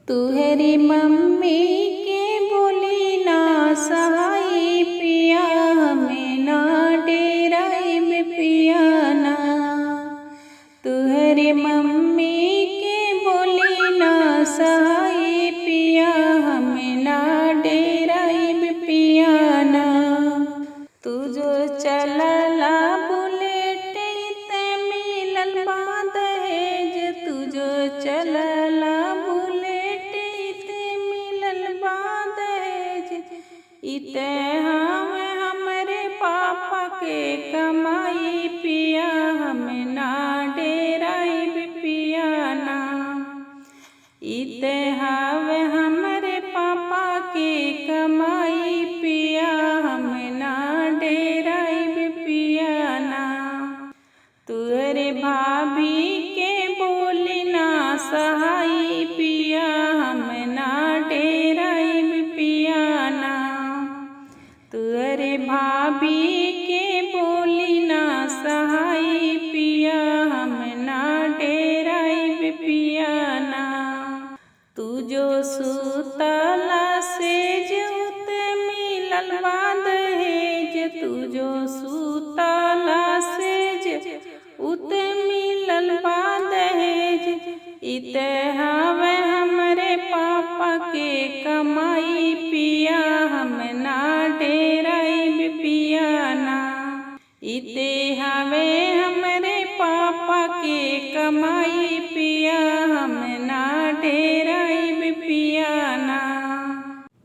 तुहरी मम्मी के बोली ना सहाई पिया, हमें ना डेराइब पिया ना। तुहरी मम्मी के बोली ना सहाई पिया, हमें ना डेराइब पिया ना। तू जो चलला बुलेट ते मिलल बा दहेज, तू जो चलला इते हमरे पापा के कमाई पिया, हमें ना डेराइब पिया ना। इते हमरे पापा के कमाई पिया, हमें ना डेराइब पिया ना। तुहरे भाभी के बोली ना सहाई पिया, हमें ना डेराइब पिया ना। तुहरे भाभी के बोली ना सहाई पिया, हमें ना डेराइब पिया ना। तू जो सुतला सेज उते मिलल बा दहेज, तू जो सुतला सेज उते मिलल बा दहेज। इते हमरे पापा के कमाई पिया, हमें ना डेराइब पिया ना। इते हमरे पापा के कमाई पिया, हमें ना डेराइब पिया ना।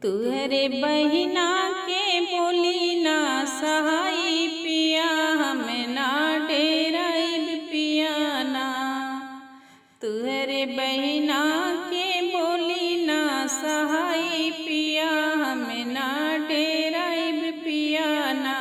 तुहरे बहिना के बोली ना सहाई पिया, हमें ना डेराइब पिया ना। तुहरे बहिना के बोली ना सहाई पिया, हमें ना डेराइब पिया ना।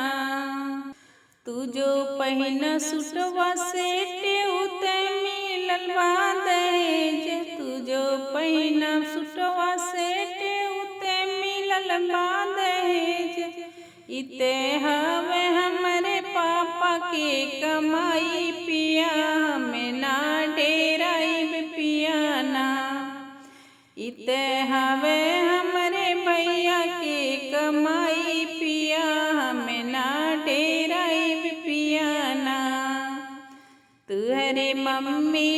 तू जो पहिना सुटवा सेट उते मिलल बा दहेज, तू जो पहिना सुटवा सेट उते मिलल बा दहेज। इते हमरे पापा के कमाई पिया, हमें ना डेराइब पिया ना। इते हमरे भैया के कमाई पिया, हमें ना डेराइब पिया ना। तुहरे मम्मी